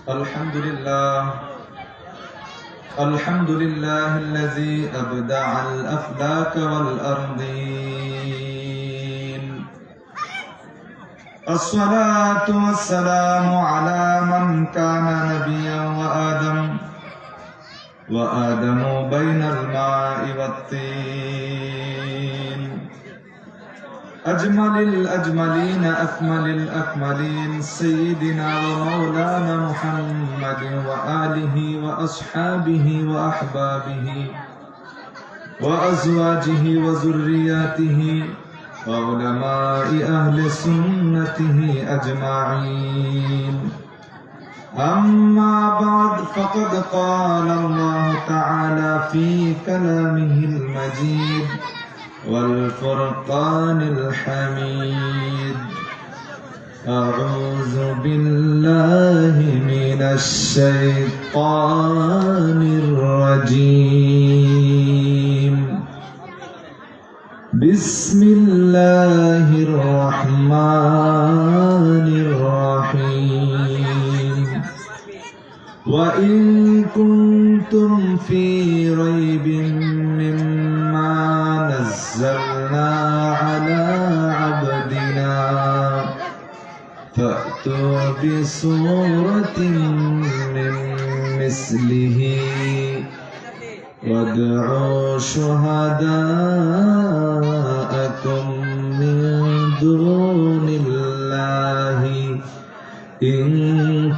الحمد لله الذي أبدع الأفلاك والأرضين. الصلاة والسلام على من كان نبيا وآدم بين الماء والطين. أجمل الأجملين أكمل الأكملين سيدنا ومولانا محمد وآله وأصحابه وأحبابه وأزواجه وذرياته وعلماء أهل سنته أجمعين. أما بعد، فقد قال الله تعالى في كلامه المجيد والفرقان الحميد: أعوذ بالله من الشيطان الرجيم. بسم الله الرحمن الرحيم. وإن كنتم في ريب مما نزلنا على عبدنا فأتوا بسورة من مثله وادعوا شهداءكم من دون الله إن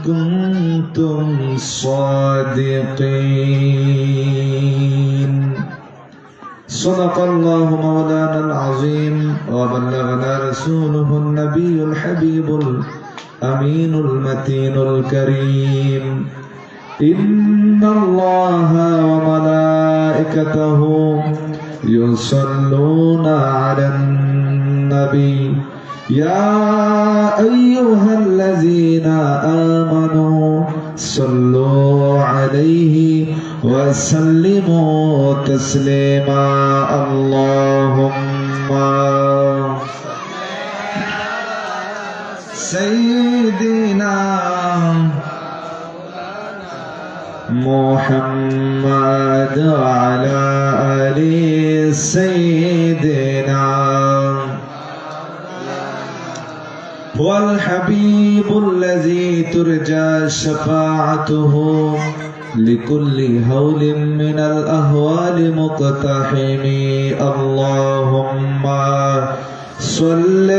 كنتم صادقين. صدق الله مولانا العظيم وبلغنا رسوله النبي الحبيب الأمين المتين الكريم. إن الله وملائكته يصلون على النبي يا أيها الذين آمنوا صلوا عليه وسلموا تسليما. اللهم سيدنا محمد وعلى آل سيدنا. هو الحبيب الذي ترجى شفاعته لكل هول من الأهوال مقتحم. اللهم صل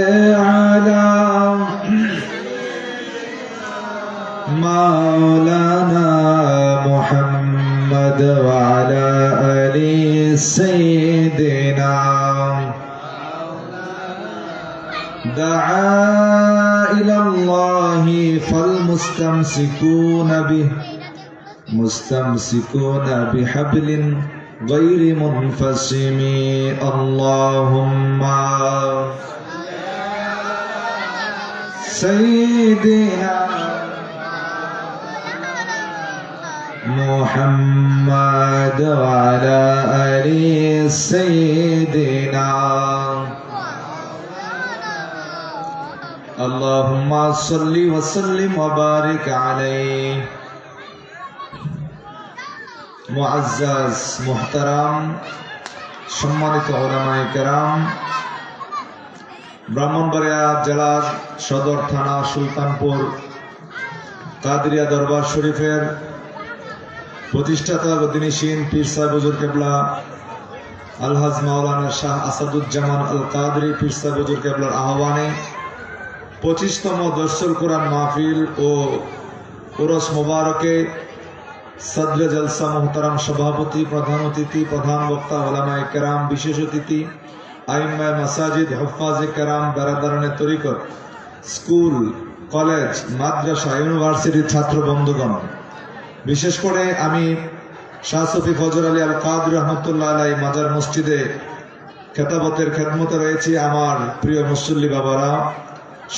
على مولانا محمد وعلى آل سيدنا. دعا إلى الله فالمستمسكون به مستمسكون بحبل غير منفصم. اللهم سيدنا محمد وعلى آل سيدنا. اللهم صل وسلم وبارك عليه. মুআজ্জাজ মুহতারাম সম্মানিত উলামায়ে কেরাম, ব্রাহ্মণবাড়িয়া জেলার সদর থানা সুলতানপুর কাদরিয়া দরবার শরীফের প্রতিষ্ঠাতা গদিনিশীন পীর সাহেব হুজুর কেবলা আলহাজ মাওলানা শাহ আসাদুজ্জামান আল কাদরি পীর সাহেব হুজুর কেবলার আহ্বানে 25তম দর্সুল কোরআন মাহফিল ও উরস মোবারকে সদরে জলসা মোহতারাম সভাপতি, প্রধান অতিথি, প্রধান বক্তা, উলামায়ে কেরাম, বিশেষ অতিথি, আইম্মায়ে মাসাজিদ, হুফাজে কেরাম, বেরাদারানে তরিকত, স্কুল, কলেজ, মাদ্রাসা, ইউনিভার্সিটির ছাত্র বন্ধুগণ, বিশেষ করে আমি শাহ সফি ফজর আলী আল কাদরি রহমতুল্লাহ আলাইহি মাজার মসজিদে খেতাবতের খেদমতে রয়েছি। আমার প্রিয় মুসল্লি বাবারা,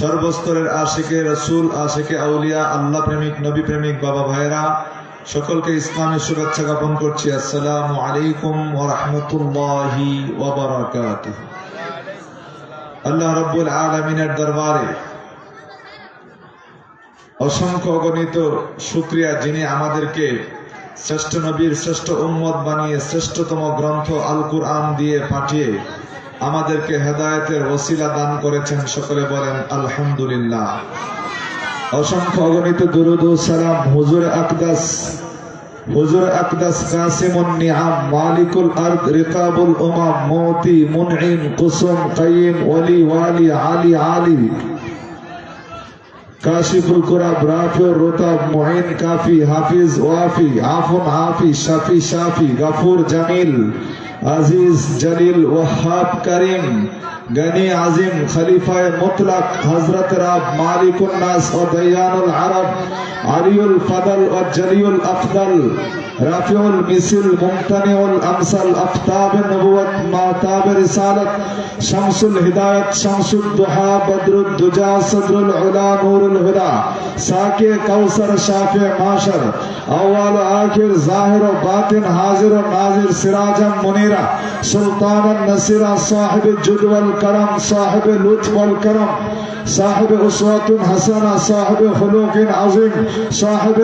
সর্বস্তরের আশিকে রসুল, আশিকে আউলিয়া, আল্লাহ প্রেমিক, নবী প্রেমিক বাবা ভাইরা, সকলকে ইসলামের শুভেচ্ছা জ্ঞাপন করছি। আসসালামু আলাইকুম ওয়া রাহমাতুল্লাহি ওয়া বারাকাতুহু। আল্লাহ রাব্বুল আলামিনের দরবারে অসংখ্য অগণিত শুকরিয়া যিনি আমাদেরকে শ্রেষ্ঠ নবীর শ্রেষ্ঠ উম্মত বানিয়ে শ্রেষ্ঠতম গ্রন্থ আল কুরআন দিয়ে পাঠিয়ে আমাদেরকে হেদায়েতের ওসিলা দান করেছেন। সকলে বলেন আলহামদুলিল্লাহ। অসংখ্য অগণিত দুরূদ ও সালাম হুজুর আকদাস কাসিমুন নিআম মালিকুল আরদ রিকাবুল উমাম মুতি মুনঈম কুসুম কাইয়িম ওলি ওয়ালি আলি আলি কাশিফুল কুরাব রাফিউর রুতাব মুঈন কাফি হাফিজ ওয়াফি আফুন আফি শাফি শাফি গফুর জামিল আজিজ জলিল ওয়াহাব করিম গনি আজিম খলিফায়ে মুতলাক হযরত রাব মালিকুন নাস ও দয়ানুল আরব আলিউল ফদল ও জলিউল আফদল রাফিউল মিসল মুমতানিউল আমসাল আফতাব নবুয়ত মাতাব রিসালত শামসুল হিদায়াত শামসুদ দুহা বদরুদ দুজা সদরুল উলা নূরুল হুদা সাকে কাউসার শাফি মাশর আউয়াল আখির জাহির ও বাতিন হাজির ও নাজির সিরাজাম মুনীরা সুলতানান নসিরা সাহিব জুদ ওয়াল करम साहिब लुत्फ वल करम साहिब उसवतुन हसना साहिब खुलूकिन अजीम साहिब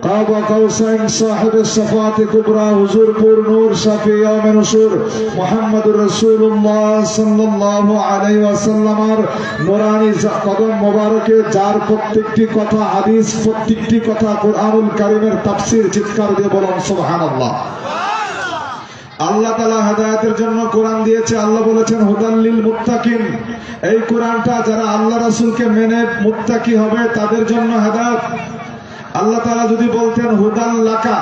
काबा कौसैन साहिब सफात कुबरा हुजूर पुर नूर शफी यौम नशूर मुहम्मदुर रसूलुल्लाह सल्लल्लाहु अलैहि ওয়াসাল্লামের নূরানি কদম মোবারকে যার প্রত্যেকটি কথা হাদিস প্রত্যেকটি কথা কুরআনুল কারীমের তাফসীর চিৎকার দিয়ে বলুন সুবহানাল্লাহ। আল্লাহ তাআলা হেদায়েতের জন্য কোরআন দিয়েছে। আল্লাহ বলেছেন হুদাল্লিল মুত্তাকিন। এই কোরআনটা যারা আল্লাহ রাসূলকে মেনে মুত্তাকি হবে তাদের জন্য হেদায়েত। আল্লাহ তাআলা যদি বলতেন হুদাল লাকা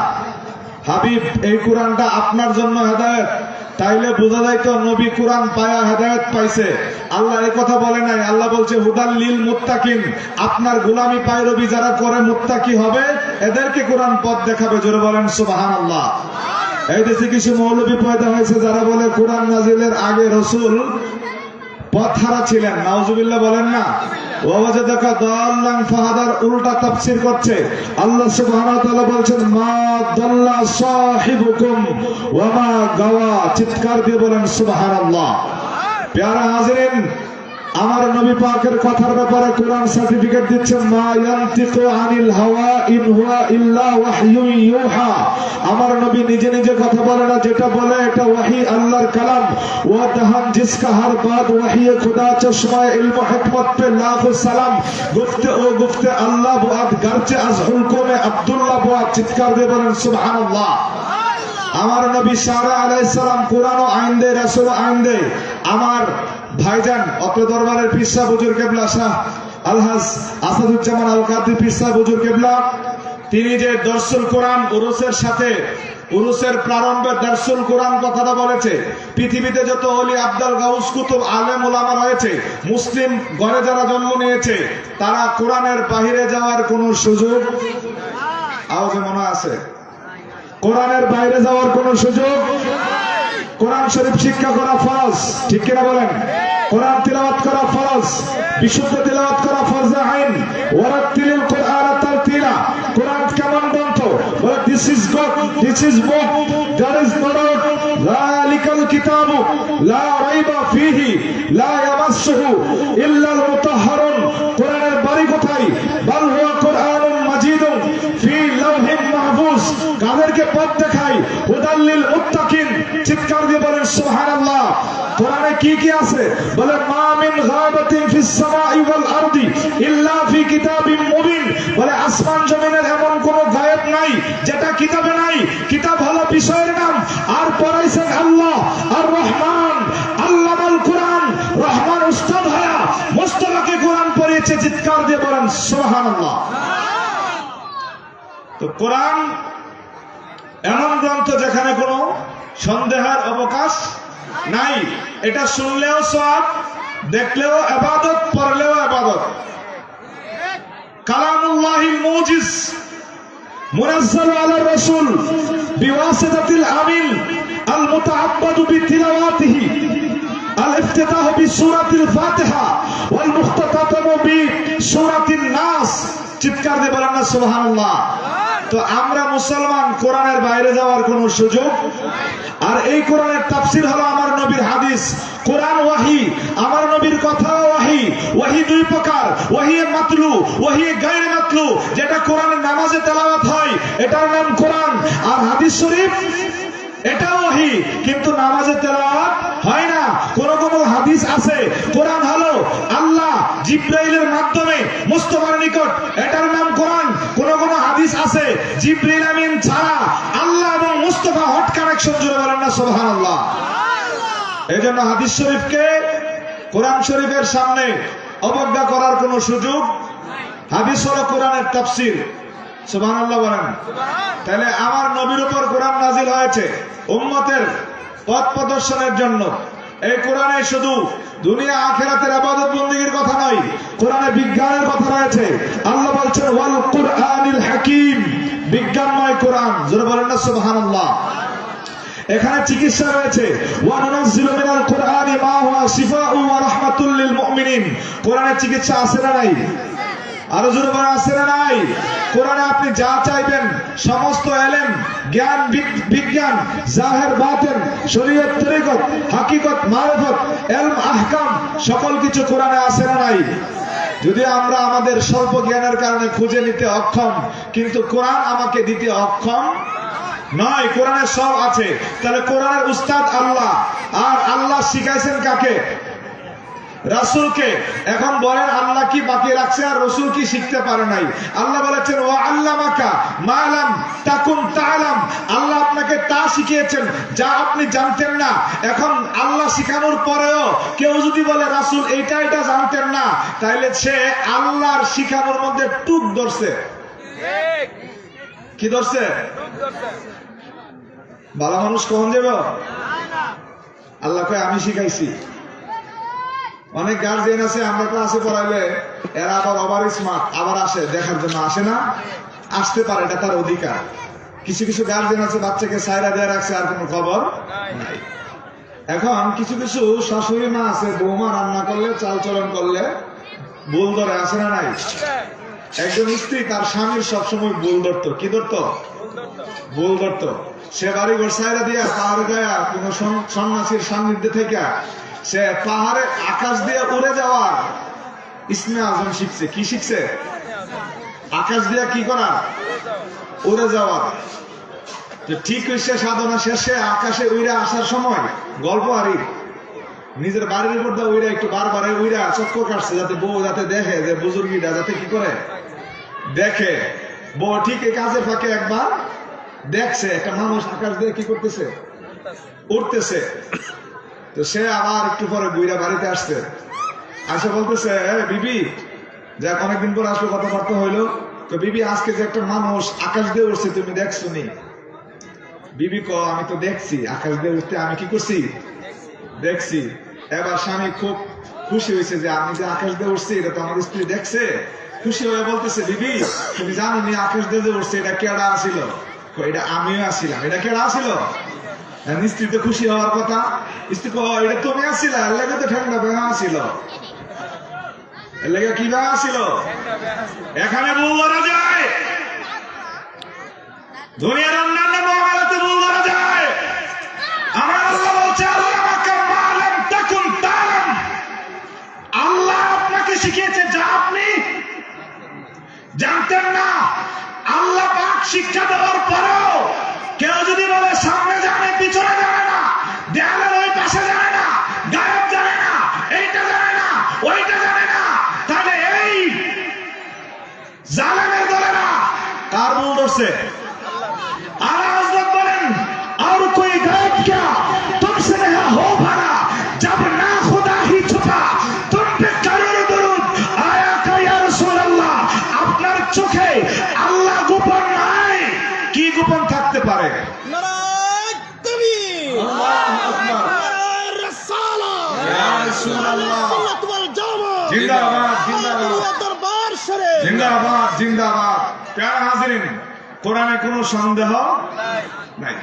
হাবিব, এই কোরআনটা আপনার জন্য হেদায়েত, তাইলে বোঝা যাইত নবী কোরআন পায়া হেদায়েত পাইছে। আল্লাহ এই কথা বলে নাই। আল্লাহ বলছে হুদাল্লিল মুত্তাকিন, আপনার গোলামি পায়রবি যারা করে মুত্তাকি হবে এদেরকে কোরআন পথ দেখাবে। জোরে বলেন সুবহানাল্লাহ। এই দেশে কিছু মৌলবী পয়দা হয়েছে যারা বলে কোরআন নাজিলের আগে রাসূল পথহারা ছিলেন। নাউজুবিল্লাহ বলেন না। ওয়াজাদাকা দাল্লান ফাহাদার উল্টা তাফসীর করছে। আল্লাহ সুবহানাহু ওয়া তাআলা বলছেন মা দাল্লা সাহিবুকুম ওয়া মা গাওয়া। চিৎকার দিয়ে বলেন সুবহানাল্লাহ। প্যারা হাজিরিন, আমার নবী পাকের কথার ব্যাপারে কোরআন সার্টিফিকেট দিচ্ছে মা ইয়ানতিকু আনিল হাওয়া ইন হুয়া ইল্লা ওয়াহয়ুন ইউহা। আমার নবী নিজে নিজে কথা বলে না, যেটা বলে এটা ওয়াহি আল্লাহর কালাম। ওয়া দহান জিসকা হর বাত ওয়াহি খুদা চশমা ইলম ও হিকমত পে লাখো সালাম। গুফতে আল্লাহ বুআদ গারচে আজ হুলকুমে আব্দুল্লাহ বুআদ। চিৎকার দিয়ে বলেন সুবহানাল্লাহ। আমার নবী সারা আলাইহিস সালাম কোরআন ও আইন দেয়, রাসূল আইন দেয়। আমার ভাইজান অত্র দরবারের পীর সাহেব হুজুর কেবলা শাহ আলহাজ আসাদুজ্জামান আল কাদরি পীর সাহেব হুজুর কেবলা, তিনি যে দরসুল কোরআন উরুসের সাথে উরুসের প্রারম্ভে দরসুল কোরআন কথাটা বলেছে। পৃথিবীতে যত ওলি আব্দাল গাউস কুতুব আলেম উলামা রয়েছে, মুসলিম ঘরে যারা জন্ম নিয়েছে, তারা কোরআনের বাহিরে যাওয়ার কোনো সুযোগ আওয়াজে মনে আছে? কোরআনের বাইরে যাওয়ার কোনো সুযোগ? কোরআন শরীফ শিক্ষা করা ফরজ, ঠিক কিনা বলেন? কোরআন তিলাওয়াত করা ফরজ, বিশুদ্ধ তিলাওয়াত করা ফরজ আইন। ওয়ারাতিলিল কোরআন তারতিলা। কোরআন কেমন গ্রন্থ? বলে this is God, this is book, there is no doubt, যালিকাল কিতাবু লা রাইবা ফীহি লা ইয়ামাসসুহু ইল্লাল মুতাহহারুন। কোরআনের বাড়ি কোথায়? বাল হুয়া কোরআনুম মাজিদুন ফি লাওহিন মাহফুজ। কাদেরকে পথ দেখায়? হুদাল্লিল মুত্তাকিন। চিৎকার দিয়ে বলেন সুবহানাল্লাহ। কোরআনে কি কি আছে? বলে মা মিন গাবাতিন ফিস সামাই ওয়াল আরদি ইল্লা ফি কিতাবিম মুবিন। বলে আসমান জমিনের এমন কোন গায়েব নাই যেটা কিতাবে নাই। কিতাব হলো বিষয়ের নাম। আর পড়াইছেন আল্লাহ আর রহমান। আল্লামাল কোরআন, রহমান উস্তাদ হয়া মুস্তাফাকে কোরআন পড়িয়েছে। চিৎকার দিয়ে বলেন সুবহানাল্লাহ। তো কোরআন এমন গ্রন্থ যেখানে কোনো সন্দেহের অবকাশ নাই। এটা শুনলেও সওয়াব, দেখলেও ইবাদত, পড়লেও ইবাদত। কালামুল্লাহিল মুজিজ মুনাজ্জাল আলা রাসূল বিওয়াসিতাতিল আমিন আল মুতাআব্বাদু বিতিলাওয়াতিহি আল ইফতিতাহ বিসূরাতিল ফাতিহা ওয়াল মুখতাতামু বিসূরাতিন নাস। চিৎকার দিয়ে বলেন না সুবহানাল্লাহ। তো আমরা মুসলমান, কোরআনের বাইরে যাওয়ার কোনো সুযোগ। আর এই কোরআনের তাফসীর হলো আমার নবীর হাদিস। কোরআন ওয়াহি, আমার নবীর কথা ওয়াহি। ওয়াহি দুই প্রকার, ওয়াহি মাতলু, ওয়াহি গায়রে মাতলু। যেটা কোরআনের নামাজে তেলাওয়াত হয় এটার নাম কোরআন। আর হাদিস শরীফ এটা ওয়াহি, কিন্তু নামাজে তেলাওয়াত হয় না। কোন কোন হাদিস আছে কোরআন হলো আল্লাহ জিবরাইলের মাধ্যমে মুস্তাফার নিকট, এটার নাম কোরআন। কোন কোন হাদিস আছে জিবরাইল আমিন ছাড়া আল্লাহ এবং মুস্তাফা হট কানেকশন। জুড়ে বলেন না সুবহানাল্লাহ। এইজন্য হাদিস শরীফকে কোরআন শরীফের সামনে অবজ্ঞা করার কোনো সুযোগ। হাদিস হলো কোরআনের তাফসীর। সুবহানাল্লাহ বলেন। তাহলে আমার নবীর উপর কোরআন নাজিল হয়েছে উম্মতের পথ প্রদর্শনের জন্য। এই কোরআনে শুধু দুনিয়া আখিরাতের ইবাদত বন্দেগীর কথা নয়, কোরআনে বিজ্ঞানের কথা রয়েছে। আল্লাহ বলছেন ওয়াল কুরআনিল হাকিম, বিজ্ঞানময় কোরআন। জোরে বলেন না সুবহানাল্লাহ। এখানে চিকিৎসা রয়েছে, ওয়া নুনাজ্জিলু মিনাল কুরআনি মা হুয়া শিফাউ ওয়া রাহমাতুল লিল মুমিনিন। কোরআনে চিকিৎসা আছে না নাই? আরো জোরে বলেন আছে না নাই? কোরআনে আপনি যা চাইবেন সমস্ত ইলম, জ্ঞান, বিজ্ঞান, জাহির বাতিন, শরীয়ত, তরিকত, হাকিকত, মারিফত, ইলম, আহকাম সকল কিছু কোরআনে আছে না নাই? যদি আমরা আমাদের স্বল্প জ্ঞানের কারণে খুঁজে নিতে অক্ষম, কিন্তু কোরআন আমাকে দিতে অক্ষম নয়। কোরআনে সব আছে। তাহলে কোরআনের উস্তাদ আল্লাহ, আর আল্লাহ শিখাইছেন কাকে? রাসূলকে। এখন বলেন আল্লাহ কি বাকি রাখছে আর রাসূল কি শিখতে পারে নাই? আল্লাহ বলেছেন ওয়া আল্লামাকা মা লাম তাকুন তাআলাম। আল্লাহ আপনাকে তা শিখিয়েছেন যা আপনি জানতেন না। এখন আল্লাহ শিখানোর পরেও কেউ যদি বলে রাসূল এইটা এটা জানতেন না, তাহলে সে আল্লাহর শিখানোর মধ্যে টুক ধরছে। ঠিক কি ধরছে? টুক ধরছে। ভালো মানুষ কখন যাব? আল্লাহ কয় আমি শিখাইছি। অনেক গার্জিয়ান আছে আমরা ক্লাসে পড়াইলে এরা আবার ওভার স্মার্ট, আবার আসে দেখার জন্য। আসে না? আসতে পারে, এটা তার অধিকার। কিছু কিছু গার্জিয়ান আছে বাচ্চাকে সাইরা দিয়ে রাখছে, আর কোনো খবর নাই। এখন কিছু কিছু শাশুড়ি মা আছে, বৌমা রান্না করলে, চাল চলন করলে ভুল ধরে। আসে না নাই? একজন স্ত্রী তার স্বামীর সবসময় ভুল ধরতো। কি ধরতো? ভুল ধরতো। সে বাড়ি ঘর সাইরা দিয়া পাহাড়ে যায় কোন সন্ন্যাসীর সান্নিধ্যে থেকে সে পাহাড়ে আকাশ দিয়ে উড়ে যাওয়ার ইসমে আজম শিখছে। কি শিখছে? আকাশ দিয়ে কি করা? উড়ে যাওয়া। ঠিক হয়েছে সাধনা শেষে আকাশে উড়ে আসার সময় গল্প আরি নিজের বাড়ির উপর দিয়ে উড়ে একটু বারবারে উড়ে চক্কর কাটছে, যাতে বউ যাতে দেখে যে বুজুর্গিটা যাতে কি করে দেখে। বউ ঠিক এই কাজের ফাঁকে একবার দেখছে একটা মানুষ আকাশ দিয়ে কি করতেছে, উঠতেছে। তো সে আবার একটু পরে বুইরা বাড়িতে আসছে, আসে বলতেছে বিবি, যাক অনেকদিন পর আসলে কথাবার্তা হইলো, তো বিবি আজকে যে একটা মানুষ আকাশ দিয়ে উঠছে তুমি দেখছো নি? বিবি ক আমি তো দেখছি আকাশ দিয়ে উঠতে, আমি কি করছি দেখছি। এবার স্বামী খুব খুশি হয়েছে যে আমি যে আকাশ দিয়ে উঠছি এটা তো আমার স্ত্রী দেখছে। খুশি হয়ে বলতেছে বিবি তুমি জানো নি আকাশ দিয়ে যে উঠছে এটা কেডা আসিল? এটা আমিও আসিলাম। এটা কেডা আসিল? স্ত্রী তো খুশি হওয়ার কথা। স্ত্রী এটা তুমি আসিলা, এর লেগে তো ঠেঙ্গা বেহা আসিল। এর লেগে কি বেহা আসিল? এখানে ভুল ধরা যায়, দুনিয়ার অন্যান্য মহামারাতে ভুল ধরা যায়। আমার আল্লাহ বলছে আল্লাহ আপনাকে শিখিয়েছে যা আপনি জানতেন না। আল্লাহ পাক শিক্ষা দেওয়ার পরেও কেউ যদি বলে সামনে জানে পিছনে জানে না, দেয়ালের ওই পাশে জানে না, গায়েব জানে না, এইটা জানে না, ওইটা জানে না, তাহলে এই জালেমের দলেরা কার ভুল ধরছে? আল্লাহ হযরত বলেন আর কোই গায়েব क्या तुमसे नहीं हो भरा जब ना खुदा ही छुपा तुम पे करोड़ दुरूद आया का या रसूल अल्लाह। আপনার চোখে আল্লাহ গোপন নাই, কি গোপন থাকতে পারে? নারায়ে তাকবীর, আল্লাহু আকবার, নারায়ে রিসালাত, ইয়া রাসূলুল্লাহ, সুন্নাত ওয়াল জামাত, জিন্দাবাদ জিন্দাবাদ, দরবার শরীফ জিন্দাবাদ জিন্দাবাদ। প্যারা হাজিরিন, কোরআনে কোনো সন্দেহ নাই।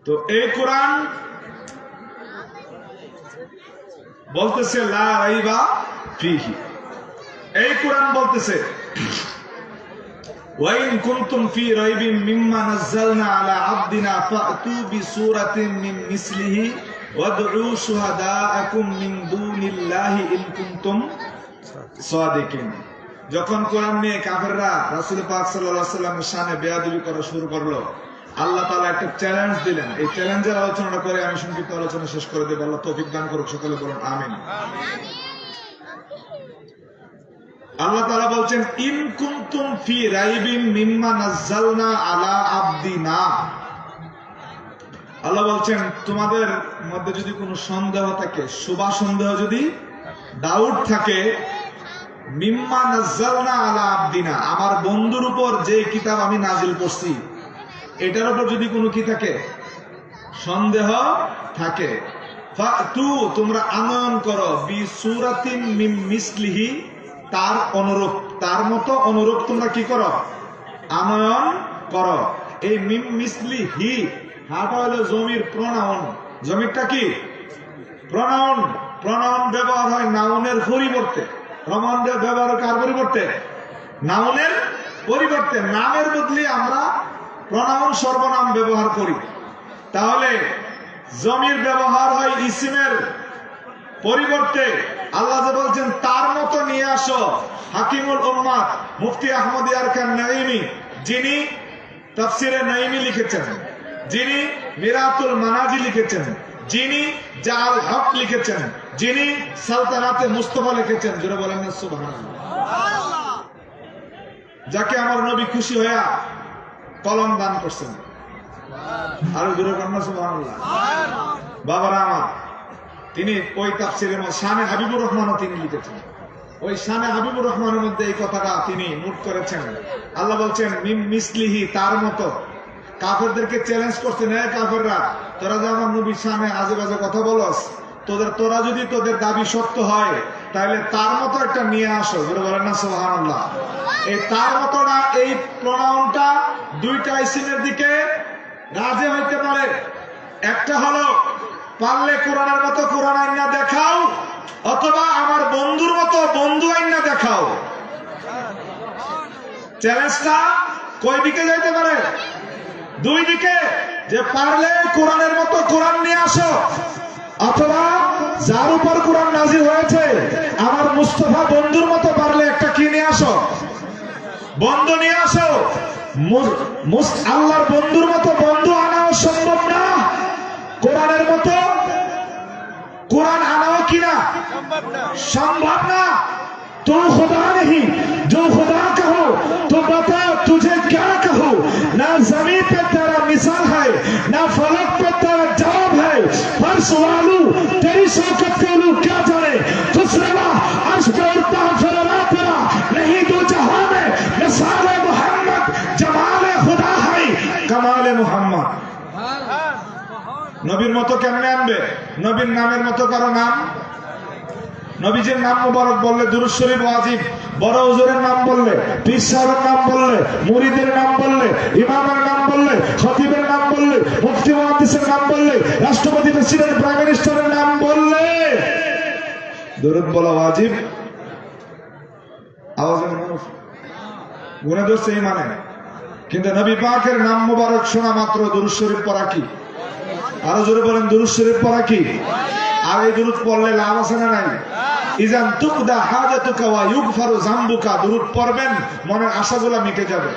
তো এই কোরআন বলতেছে লা রাইবা ফিহি। এই কোরআন বলতেছে وإن كنتم في ريب مما نزلنا على عبدنا فأتوا بسورة من مثله وادعوا شهداءكم من دون الله إن كنتم صادقين। যখন কোরআন নিয়ে কাফেররা রাসূল পাক সাল্লাল্লাহু আলাইহি ওয়াসাল্লামের শানে বেয়াদবি করা শুরু করলো, আল্লাহ তাআলা একটা চ্যালেঞ্জ দিলেন। এই চ্যালেঞ্জের আলোচনাটা করে আমি সংক্ষিপ্ত আলোচনা শেষ করে দেব। আল্লাহ তৌফিক দান করুক, সকলে বলুন আমিন। আল্লাহ তাআলা বলছেন, ইন কুনতুম ফি রাইবিন মিম্মা নাযালনা আলা আবদিনা। আল্লাহ বলছেন, তোমাদের মধ্যে যদি কোনো সন্দেহ থাকে, শুভা সন্দেহ, যদি ডাউট থাকে, মিম্মা নাযালনা আলা আবদিনা, আমার বন্ধুর উপর যে কিতাব আমি নাজিল করছি এটার উপর যদি কোনো কি থাকে, সন্দেহ থাকে, ফাতু, তোমরা আনয়ন করো, বি সূরাতিন মিন মিসলিহি, তার অনুরূপ, তার মতো অনুরূপ তোমরা কি করো, আনয়ন করো। এই মিম মিসলিহি হাটা হলো জমির প্রনাউন। জমিরটা কি প্রনাউন। প্রনাউন ব্যবহার হয় নাউনের পরিবর্তে। প্রনাউন ব্যবহার কার পরিবর্তে? নাউনের পরিবর্তে। নামের বদলে আমরা প্রনাউন সর্বনাম ব্যবহার করি। তাহলে জমির ব্যবহার হয় ইসিমের পরিবর্তে। আল্লাহ যে বলছেন তার মতো নিয়ে আসো, হাকিমুল উম্মাত মুফতি আহমদ ইয়ারকান নাঈমি, যিনি তাফসিরে নাঈমি লিখেছেন, যিনি মিরাতুল মানাজি লিখেছেন, যিনি জাল হক লিখেছেন, যিনি সালতানাতে মুস্তাফা লিখেছেন, যারা বলেন না সুবহানাল্লাহ, যাকে আমার নবী খুশি হয়ে কলম দান করছেন, আরো জোরে বলেন না সুবহানাল্লাহ। বাবারা আমার, তিনি ওই তাফসিরের মধ্যে শানে হাবিবুর রহমানও তিনি লিখেছেন। ওই শানে হাবিবুর রহমানের মধ্যে এই কথাটা তিনি নোট করেছেন। আল্লাহ বলছেন মিম মিসলিহি, তার মতো। কাফেরদেরকে চ্যালেঞ্জ করছেন, হ্যাঁ কাফেররা, তোরা যে আমার নবীর সামনে আজে বাজে কথা বলস, তোরা যদি তোদের দাবি সত্য হয় তাহলে তার মতো একটা নিয়ে আসো, যেটা বলেন না সুবহানাল্লাহ। এই তার মতোটা, এই প্রোনাউনটা দুইটা ইসিমের দিকে রাজি হইতে পারে। একটা হলো পারলে কোরআনের মতো কোরআন আইনা দেখাও, অথবা আমার বন্ধুর মতো বন্ধু আইনা দেখাও। চ্যালেঞ্জটা কই দিকে যাইতে পারে? দুই দিকে। যে পারলে কোরআনের মতো কোরআন নিয়ে আসো, অথবা যার উপর কোরআন নাজিল হয়েছে আমার মুস্তাফা বন্ধুর মতো পারলে একটা কি নিয়ে আসো, বন্ধু নিয়ে আসো। আল্লাহর বন্ধুর মতো বন্ধু আনাও সম্ভব না, কোরআনের মতো কোরআন আনাও কিনা সম্ভব না। तो खुदा नहीं, जो खुदा कहो तो बता तुझे क्या कहो। ना जमीन पे तेरा मिसाल है, ना फलक पे तेरा जवाब है। पर सवालू तेरी शौकत के लोग क्या जाने, तुझसे अर्श पे उड़ता फिर तेरा नहीं दो जहां में। मिसाल मोहम्मद जमाल खुदा है, कमाल मोहम्मद। নবীর মতো কেমনে আনবে? নবীর নামের মতো কারো নাম, নবীজির নাম মুবারক বললে দুরূদ শরীফ ওয়াজিব, বড় হুজুরের নাম বললে, পীর সাহেবের নাম বললে, মুরিদের নাম বললে, ইমামের নাম বললে, খতিবের নাম বললে, মুফতি মুহাদ্দিসের নাম বললে, রাষ্ট্রপতি প্রেসিডেন্ট প্রাইম মিনিস্টারের নাম বললে দুরূদ বলা ওয়াজিব। আওয়াজে গুনে ধরছে এই মানে, কিন্তু নবী পাকের নাম মুবারক শোনা মাত্র দুরূদ শরীফ পড়া কি? আরো জোরে বলেন, দুরূদ শরীফ পড়া কি? আর এই দুরূদ পড়লে লাভ আছে না নাই? ইজান তুকদা হাজাতুকা ওয়া ইউগফারু যামবুকা, দুরূদ পড়বেন মনের আশাগুলো মিটে যাবে,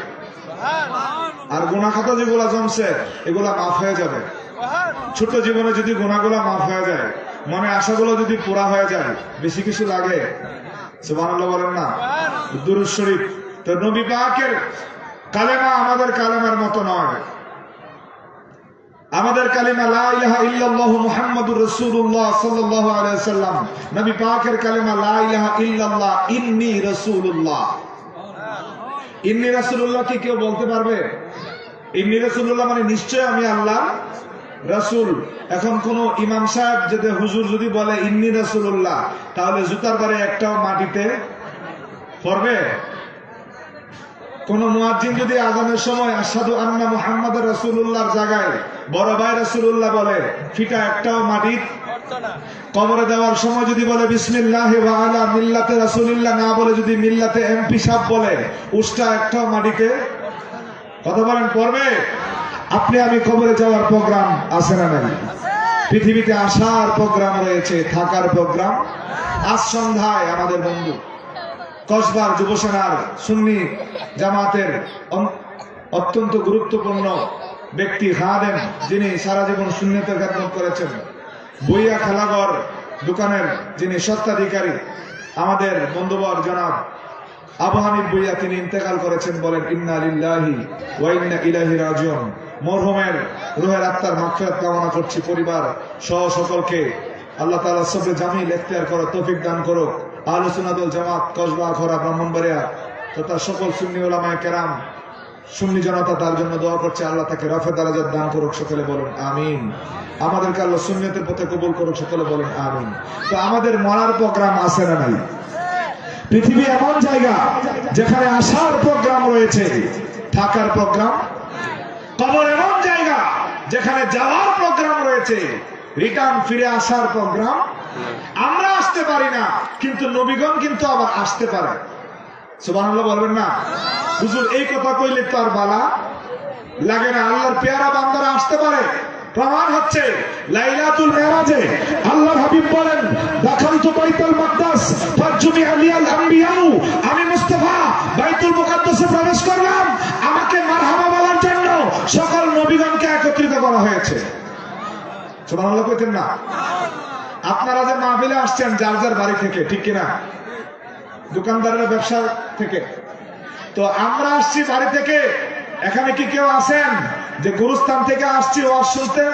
আর গুনাহ খাতা যেগুলো জমছে এগুলা মাফ হয়ে যাবে। ছোট জীবনে যদি গুনাহগুলো মাফ হয়ে যায়, মনে আশাগুলো যদি পুরা হয়ে যায়, বেশি কিছু লাগে? সুবহানাল্লাহ বলেন না? দুরূদ শরীফ। তো নবী পাকের কালেমা আমাদের কালেমার মতো নয়। আমাদের কালিমা লা ইলাহা ইল্লাল্লাহু মুহাম্মাদুর রাসূলুল্লাহ সাল্লাল্লাহু আলাইহি ওয়াসাল্লাম। নবী পাকের কালিমা লা ইলাহা ইল্লাল্লাহ ইন্নী রাসূলুল্লাহ। ইন্নী রাসূলুল্লাহ কি কেউ বলতে পারবে? ইন্নী রাসূলুল্লাহ মানে নিশ্চয় আমি আল্লাহ রাসূল। এখন কোন ইমাম সাহেব যদি হুজুর যদি বলে ইন্নী রাসূলুল্লাহ, তাহলে জুতার বারে একটাও মাটিতে পড়বে? কোন মুয়াজ্জিন যদি আযানের সময় আশহাদু আন্না মুহাম্মাদুর রাসূলুল্লাহর জায়গায় বড় ভাই রাসূলুল্লাহ বলে, ফিটা একটাও মাটির কবরে দেওয়ার সময় যদি বলে বিসমিল্লাহি ওয়া আলা মিল্লাতে রাসূলিল্লাহ না বলে যদি মিল্লাতে এমপি সাহেব বলে উষ্টা একটাও মাটিতে কথা বলেন পড়বে। আপনি আমি কবরে যাওয়ার প্রোগ্রাম আছে না নাই? পৃথিবীতে আসার প্রোগ্রাম রয়েছে, থাকার প্রোগ্রাম। আজ সন্ধ্যায় আমাদের বন্ধু কসবার যুবসেনার সুন্নি জামাতের অত্যন্ত গুরুত্বপূর্ণ ব্যক্তি খাদেম, যিনি সারা জীবন সুন্নতের খেদমত করেছেন, বইয়া খেলাঘর দোকানের যিনি স্বত্বাধিকারী, আমাদের বন্ধুবর জনাব আবু হানিফ বইয়া, তিনি ইন্তেকাল করেছেন। বলেন ইন্না লিল্লাহি ওয়া ইন্না ইলাইহি রাজিউন। মরহুমের রূহের আত্মার মাগফিরাত কামনা করছি। পরিবার সহ সকলকে আল্লাহ তাআলা সবরে জামিল ইখতিয়ার করার তৌফিক দান করুক। আহলে সুন্নাত ওয়াল জামাত কসবা খরা ব্রাহ্মণবাড়িয়া তথা সকল সুন্নি উলামায়ে কেরাম, সুন্নি জনতা তার জন্য দোয়া করছে। আল্লাহ তাকে রাফে দারাজাত দান করুক। সকলে বলেন আমিন। আমাদেরকে আল্লাহ সুন্নতের পথে কবুল করুক। সকলে বলেন আমিন। তো আমাদের মরার প্রোগ্রাম আছে না নাই? পৃথিবী এমন জায়গা যেখানে আসার প্রোগ্রাম রয়েছে, থাকার প্রোগ্রাম। কবর এমন জায়গা যেখানে যাওয়ার প্রোগ্রাম রয়েছে, রিটার্ন ফিরে আসার প্রোগ্রাম। আমরা আসতে পারি না, কিন্তু নবীগণ কিন্তু আবার আসতে পারে। সুবহানাল্লাহ বলবেন না? হুজুর এই কথা কইলে তো আর বালা লাগে না। আল্লাহর পেয়ারা বান্দারা আসতে পারে। প্রমাণ হচ্ছে লাইলাতুল মেরাজে আল্লাহর হাবিব বলেন, দাখালতু বাইতুল মাকদাস ফাজুমিআ লিয়াল আম্বিয়াউ। আমি মুস্তাফা বাইতুল মুকাদ্দাসে প্রবেশ করলাম, আমাকে মারহাবা বলার জন্য সকল নবীগণকে একত্রিত করা হয়েছে। সুবহানাল্লাহ কইতেন না? আপনারা যে মাহফিলে আসছেন যার যার বাড়ি থেকে, ঠিক কিনা? দোকানদারের ব্যবসা থেকে। তো আমরা আসছি বাড়ি থেকে। এখানে কি কেউ আছেন যে গুরুস্থান থেকে আসছি ওয়াজ শুনতে?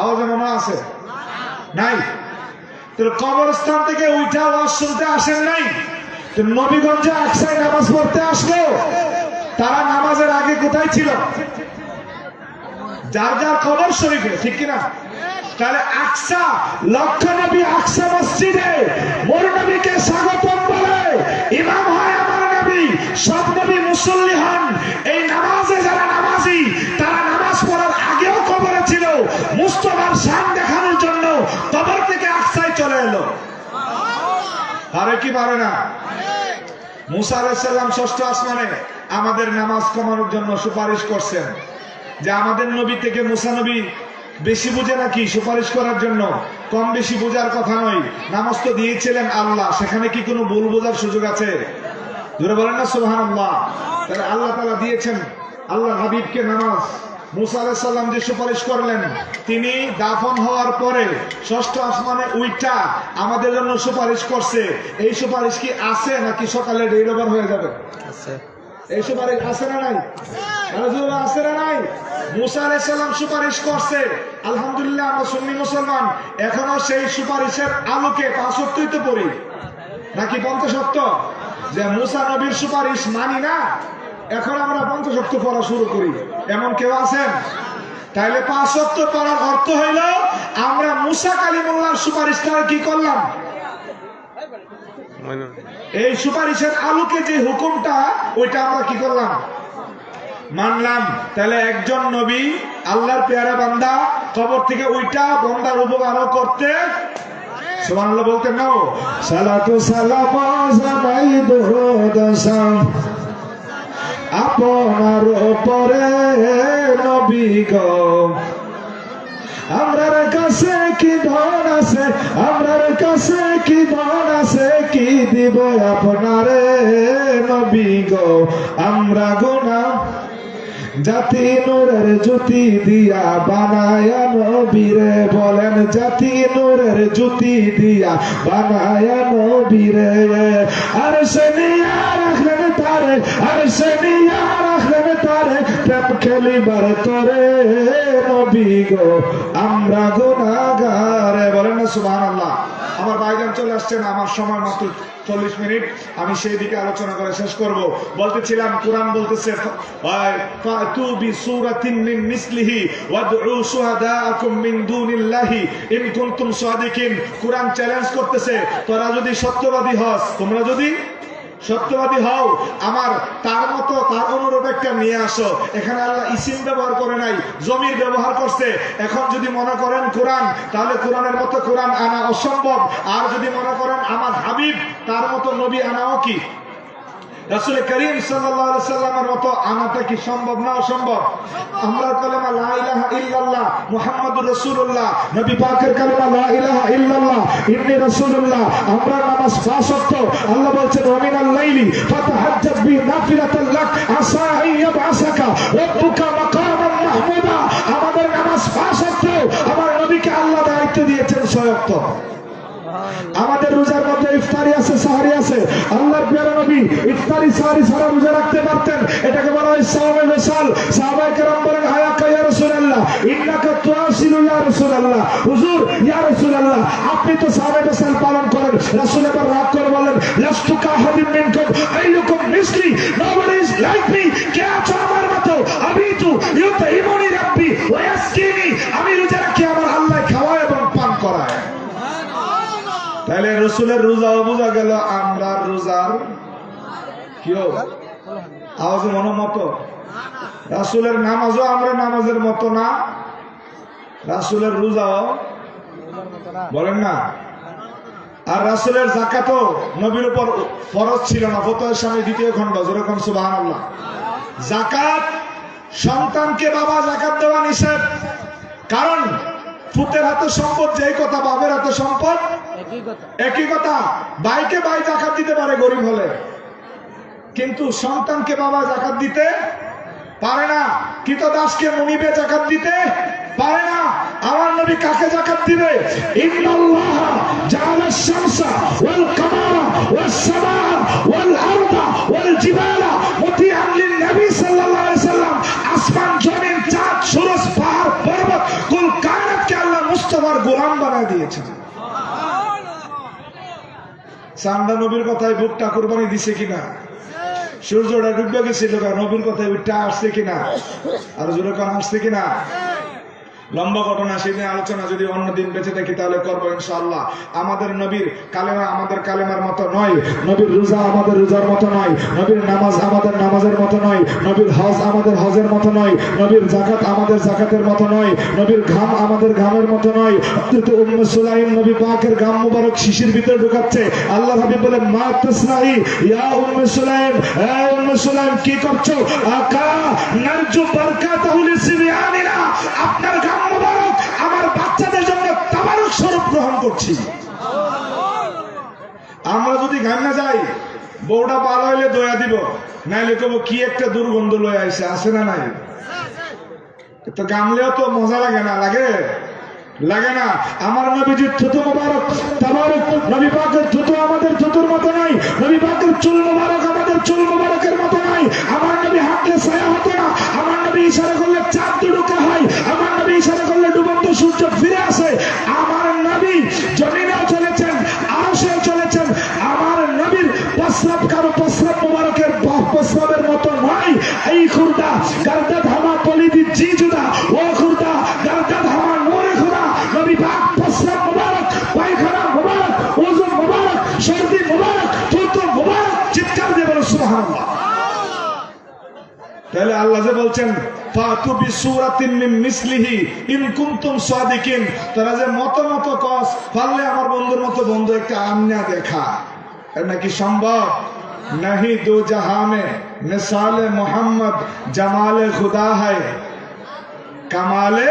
আওয়াজ মনে আছে? নাই। তো কবরস্থান থেকে উঠা ওয়াজ শুনতে আসেন নাই? তো নবীগঞ্জে আকসায় নামাজ পড়তে আসলো, তারা নামাজের আগে কোথায় ছিল? যার যার কবর শরীফে, ঠিক কিনা? তাহলে আকসা, লক্ষ নবী আকসা মসজিদে মোর নবীকে স্বাগতম বলে। ইমাম হয় আমার নবী, সব নবী মুসল্লি হন। এই নামাজে যারা নামাজি, তারা নামাজ পড়ার আগেও কবরে ছিল। মুস্তাফার শান দেখানোর জন্য কবর থেকে আকসায় চলে এলো। আরে কি পারে না? মুসা আলাইহিস সালাম ষষ্ঠ আসমানে আমাদের নামাজ কমানোর জন্য সুপারিশ করছেন, যে আমাদের নবী থেকে মুসা নবী বেশি বুঝে নাকি সুপারিশ করার জন্য? কম বেশি বোঝার কথা নয়। নামাজ তো দিয়েছিলেন আল্লাহ, সেখানে কি কোনো ভুল বোঝার সুযোগ আছে? জোরে বলেন না সুবহানাল্লাহ। তাহলে আল্লাহ তাআলা দিয়েছেন আল্লাহ হাবিবকে নামাজ। মুসা আলাইহিস সালাম যে সুপারিশ করলেন, তিনি দাফন হওয়ার পরে ষষ্ঠ আসমানে উইঠা আমাদের জন্য সুপারিশ করছে। এই সুপারিশ কি আছে নাকি সকালে ডেট ওভার হয়ে যাবে? আছে। এই সুপারিশ আছে না নাই? আছে না নাই? মুসা আলাইহিস সালাম সুপারিশ করছে। আলহামদুলিল্লাহ, আমরা সুন্নি মুসলমান এখনো সেই সুপারিশের আলোকে ৫ ওয়াক্তই তো পড়ি, নাকি ৫০ ওয়াক্ত? যে মুসা নবীর সুপারিশ মানি না, এখন আমরা ৫০ ওয়াক্ত পড়া শুরু করি, এমন কেউ আছেন? তাইলে ৫ ওয়াক্ত পড়ার অর্থ হইল আমরা মুসা কালিমুল্লাহর সুপারিশটা কি করলাম? এই সুপারিশের আলোকে যে হুকুমটা, ওইটা আমরা কি করলাম? মানলাম। তাহলে একজন নবী, আল্লাহর পেয়ারা বান্দা, কবর থেকে ওইটা বান্দার উপকারও করতে সুবহানাল্লাহ বলতেন না? সালাতু সালাম জানাই দরুদ সালাম আপনার উপরে নবী গো। আমরার কাছে কি ধন আছে, আমরার কাছে কি ধন আছে, কি দিব আপনারে নবী গো। আমরা গোনাহ জাতি নূরের জ্যোতি দিয়া বানায়া নবীরে। বলেন জাতি নূরের জ্যোতি দিয়া বানায়া নবীরে। আর সে নিয়া রাখলেন তারে, আর সে নিয়া রাখলেন তারে, প্রেম খেলিবার তরে নবী গো। আমরা গুনাহগার। বলেন না সুবহানাল্লাহ। আমার ভাইজান চলে আসছেন, আমার সময় মাত্র 40 মিনিট, আমি সেই দিকে আলোচনা করে শেষ করব। বলতেছিলাম কোরআন বলতেছে ফাতু বিসূরাতিন মিন মিসলিহি ওয়াদউ শুহাদাআকুম মিন দুনিল্লাহি ইন কুনতুম সাদিকিন। কোরআন চ্যালেঞ্জ করতেছে, তোরা যদি সত্যবাদী হস, তোমরা যদি সত্যবাদী হও, আমার তার মতো তার অনুরূপ একটা নিয়ে আসো। এখানে আল্লাহ ইসিম ব্যবহার করে নাই, জমির ব্যবহার করছে। এখন যদি মনে করেন কোরআন, তাহলে কোরআনের মতো কোরআন আনা অসম্ভব। আর যদি মনে করেন আমার হাবিব তার মতো নবী আনাও কি, রাসূল করিম সাল্লাল্লাহু আলাইহি সাল্লামের মতো আনাটা কি সম্ভব না অসম্ভব? আমরা কালেমা লা ইলাহা ইল্লাল্লাহ মুহাম্মাদুর রাসূলুল্লাহ, নবী পাকের কালেমা লা ইলাহা ইল্লাল্লাহ ইন্নী রাসূলুল্লাহ, আমরা নামাজ 5 ওয়াক্ত। আল্লাহ বলেন ওয়া মিনাল লাইলি ফাতাহাজ্জাব বি নাফিলাতাল লাক আসা আইয়াবআসাকা রাব্বুকা মাকামান মাহমুদা। আমাদের নামাজ 5 ওয়াক্ত, আমার নবীকে আল্লাহ দায়িত্ব দিয়েছেন 6 ওয়াক্ত। আমাদের রোজার মধ্যে ইফতারি আছে, সাহারি আছে। আল্লাহর প্রিয় নবী ইফতারি সাহারি ছাড়া রোজা রাখতে পারতেন, এটাকে বলা হয় সাওমে ওয়াসাল। সাহাবায়ে কেরাম বলেন হায়াকা ইয়া রাসূলুল্লাহ ইন্নাকা তুআসিলু ইয়া রাসূলুল্লাহ, হুজুর ইয়া রাসূলুল্লাহ আপনি তো সাওমে ওয়াসাল পালন করেন। রাসূল এবার রাগ করে বলেন লাস্তু কাহাদিন মিনকুম আইয়ুকুম মিসলি, nobody is like me, কে আছো আমার মতো? আবিতু ইউতাইমুনি রাব্বি ওয়া ইয়াসকিনি, আমি রোজা রাখি, আমার আল্লাহ খাওয়ায় এবং পান করায়। তাহলে রসুলের রোজাও বোঝা গেল, আমরা রোজার কি আওয়াজ মনের মতো। রাসূলের নামাজও আমরা নামাজের মতো না, রাসূলের রোজাও বলেন না। আর রাসূলের যাকাতও নবীর উপর ফরজ ছিল না। ফতোয়ার সামনে 2 খণ্ড, যেরকম সুবহানাল্লাহ। যাকাত, সন্তানকে বাবা যাকাত দেওয়া নিষেধ, কারণ পুতের হাতে সম্পদ যেই কথা, বাপের হাতে সম্পদ একই কথা। ভাইকে ভাই যাকাত দিতে পারে গরিব হলে, কিন্তু সন্তানকে বাবা যাকাত দিতে পারে না। কৃতদাসকে মুনিবে যাকাত দিতে পারে না। আমার নবী কাকে যাকাত দিবে? ইন্নাল্লাহ জাআলা শামসা ওয়াল কামারা ওয়াস সামাআ ওয়াল আরদা ওয়াল জিবালা মুতিআন লিন নবী সাল্লাল্লাহু আলাইহি সাল্লাম। আসমান, জমিন, চাঁদ, সূরজ, পাহাড়, পর্বত, কুল কায়নাতকে আল্লাহ মুস্তাফার গোলাম বানায় দিয়েছেন। চান্দা নবীর কথায় বুকটা কুরবানি দিছে কিনা? সূর্যটা ডুবে গেছিল, নবীর কথায় উঠটা আসছে কিনা? আর জোরে কোন আসছে কিনা? লম্বা ঘটনা, সেদিন আলোচনা যদি অন্যদিন বেঁচে থাকি তাহলে করবো ইনশাআল্লাহ। আমাদের নবীর কালেমা আমাদের কালেমার মতো নয়, নবীর রোজা আমাদের রোজার মতো নয়, নবীর নামাজ আমাদের নামাজের মতো নয়, নবীর হজ আমাদের হজের মতো নয়, নবীর যাকাত আমাদের যাকাতের মতো নয়, নবীর ঘাম আমাদের ঘামের মতো নয়। হযরত উম্মে সুলাইম নবী পাকের ঘাম মুবারক শিশির ভিতরে ঢুকাচ্ছে। আল্লাহ হাবিব বলে মা তাসনাই ইয়া উম্মে সুলাইম, এ উম্মে সুলাইম কি করছো? আকা নারজু বারাকাতাহু লিসিবিয়ানিনা, আপনার মুবারক আমার বাচ্চাদের জন্য তাবারক স্বরূপ গ্রহণ করছি। আমরা যদি গান না যাই, বউটা ভালো হইলে দয়া দিব, নাইলে কব কি একটা দুর্গন্ধ লয়ে আইছে, আছে না নাই? তো গানলেও তো মজা লাগে না, লাগে লাগে না? আমার নবীজির থুতু মুবারক তাবারক, নবী পাকের থুতু আমাদের থুতুর মতো নাই, নবী পাকের চুল মুবারক আমাদের চুল মুবারকের মতো নাই। আমার নবী হাঁটলে ছায়া হতো না, আমার নবী ইশারা করলে চাঁদ দুডুকা হয়, আমার নবী ইশারা করলে ডুবন্ত সূর্য ফিরে আসে। আমার নবী জমিনেও চলেছেন, আরশেও চলেছেন। আমার নবীর প্রস্রাব কারো প্রস্রাব মুবারকের প্রস্রাবের মতো নয়। এই খুরদা গার্দা ধামা পলিদি জি জুদা, ও খুরদা গার্দা ধামা নূরে খুদা। নবী পাক প্রস্রাব মুবারক, পায়খানা মুবারক, ওযু মুবারক, সর্দি মুবারক, থুতু মুবারক। চিৎকার দিয়ে বলো সুবহানাল্লাহ। তাহলে আল্লাহ যে বলছেন ফাতু বিসূরাতিন মিন মিসলিহি ইন কুনতুম সাদিকিন, তারা যে মতো কস পারলে আমার বন্ধুর মতো বন্ধু একটা আন্না দেখা, এর নাকি সম্ভব? नहीं दो जहां में मिसाल मोहम्मद जमाल खुदा है कमाले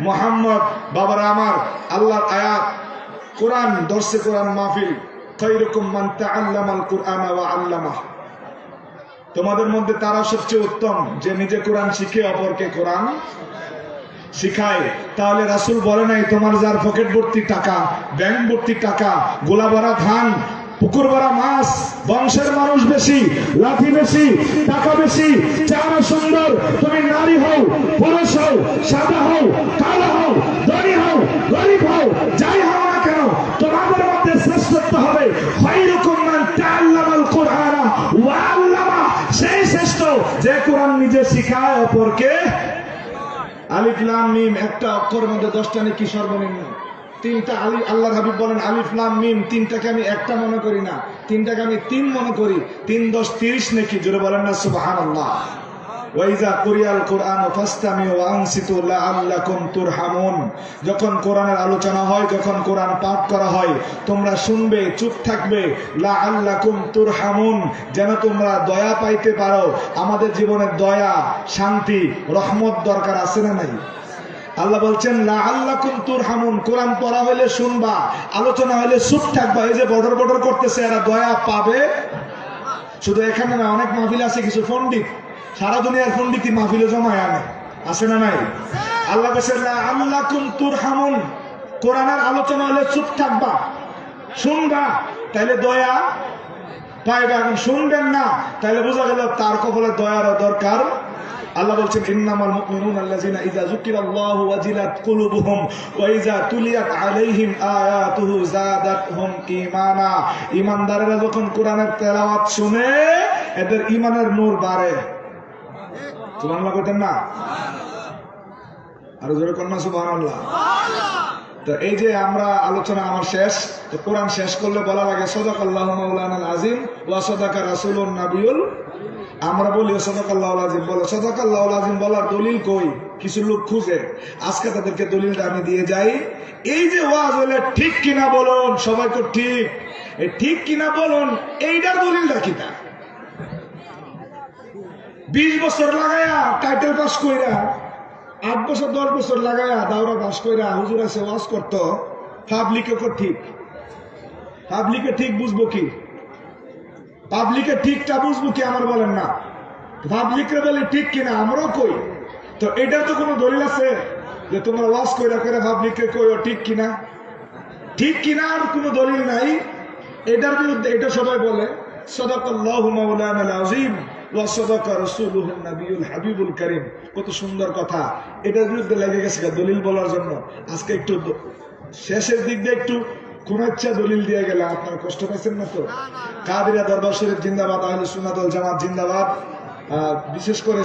मोहम्मद। बाबर आमार अल्लाह आयात कुरान दर्से कुरान माहफिल खैरुकुम मान ताअल्लामाल कुरआन व अल्लामाह। তোমাদের মধ্যে তারা সবচেয়ে উত্তম যে নিজে কোরআন শিখে অপরকে কোরআন শিখায়। তাহলে রাসূল বলে নাই তোমার যার পকেট ভর্তি টাকা, ব্যাংক ভর্তি টাকা, গোলা ভরা ধান, পুকুর ভরা মাছ, বংশের মানুষ বেশি, লাঠি বেশি, টাকা বেশি, চেহারা সুন্দর, তুমি নারী হও, পুরুষ হও, সাদা হও, কালো হও, ধনী হও, গরিব হও, যাই হও না কেন, তোমাদের মধ্যে শ্রেষ্ঠত্ব হবে খায়রুকুম মান তাআল্লামাল কুরআন ওয়া আল্লামা, সেই শ্রেষ্ঠ যে কোরআন নিজে শিখায় অপরকে। আলিফ লাম মিম একটা অক্ষরের মধ্যে 10টা নাকি সর্বনিম্ন তিনটা আলিফ, আল্লাহর হাবিব বলেন আলিফ লাম মিম, তিনটাকে আমি একটা মনে করি না, তিনটাকে আমি তিন মনে করি। 3 10 30 নাকি, জোরে বলেন না সুবহানাল্লাহ। ওয়াইজা কুরিয়াল কুরআন ফাসতামিউ ওয়া আনসিতু লাআল্লাকুম তুরহামুন, যখন কোরআনের আলোচনা হয়, যখন কোরআন পাঠ করা হয়, তোমরা শুনবে, চুপ থাকবে। লাআল্লাকুম তুরহামুন, যেন তোমরা দয়া পাইতে পারো। আমাদের জীবনে দয়া, শান্তি, রহমত দরকার আছে না নাই? আল্লাহ বলছেন লাআল্লাকুম তুরহামুন, কোরআন পড়া হইলে শুনবা, আলোচনা হইলে চুপ থাকবা। এই যে বড়র বড়র করতেছে, এরা দয়া পাবে। শুধু এখানে না, অনেক মাহফিল আছে, কিছু পণ্ডিত সারা দুনিয়ার পণ্ডিতি মাহফিলে জমায় আনে, আছে না নাই? আল্লাহ বলছেন লাআল্লাকুম তুরহামুন, কোরআনের আলোচনা হলে চুপ থাকবা, শুনবা, তাইলে দয়া পাইবা। এখন শুনবেন না, তাইলে বোঝা গেল তার কপালে দয়ার দরকার। আল্লাহ বলছেন ইন্নামাল মুমিনুনা আল্লাযিনা ইযা যুকিরাল্লাহু ওয়াজিলাত কুলুবুহুম ওয়া ইযা তুলিয়াত আলাইহিম আয়াতুহু যাদাতহুম ঈমানা, ঈমানদারেরা যখন কোরআনের তেলাওয়াত শুনে এদের ঈমানের নূর বাড়ে। সুবহানাল্লাহ কইতেন না? আর জোরে কন্না সুবহানাল্লাহ। তো এই যে আমরা আলোচনা আমার শেষ, তো কোরআন শেষ করলে বলা লাগে সাদাকাল্লাহু মাওলানাল আযীম ওয়া সাদাকা রাসূলুন নাবিয়ুল। আমরা বলি সাদাকাল্লাহুল আযীম, বলে সাদাকাল্লাহুল আযীম বলার দলিল কই? কিছু লোক খুঁজে, আজকে তাদেরকে দলিলটা আমি দিয়ে যাই। এই যে ওয়াজ হলে ঠিক কিনা বলুন, সবাই তো ঠিক, এই ঠিক কিনা বলুন, এইটার দলিলটা কিটা? 20 বছর লাগায়া টাইটেল পাস কইরা, 8 বছর 10 বছর লাগায়া দাওরা পাস কইরা হুজুর আছে ওয়াজ করতো, পাবলিকে ঠিক, পাবলিকে ঠিক বুঝবো কি? পাবলিকে ঠিকটা বুঝবো কি? আমার বলেন না, পাবলিকে বলে ঠিক কিনা আমরাও কই। তো এটার তো কোনো দলিল আছে যে তোমরা ওয়াজ কইরা করে পাবলিককে কইও ঠিক কিনা? ঠিক কিনা আর কোনো দলিল নাই। এটার বিরুদ্ধে এটা সবাই বলে সাদাকাল্লাহু মাওলানাল আযীম ওয়া সাদাকা রাসূলুহুন নাবিয়ুল হাবিবুল কারীম। কত সুন্দর কথা। এটার বিরুদ্ধে লেগে গেছে দলিল বলার জন্য। আজকে একটু শেষের দিক দিয়ে একটু কোন ইচ্ছা দলিল দিয়ে গেলে আপনারা কষ্ট পাইছেন না তো? কাদিরিয়া দরবার শরীফ জিন্দাবাদ, আহলে সুন্নাত ওয়াল জামাত জিন্দাবাদ। বিশেষ করে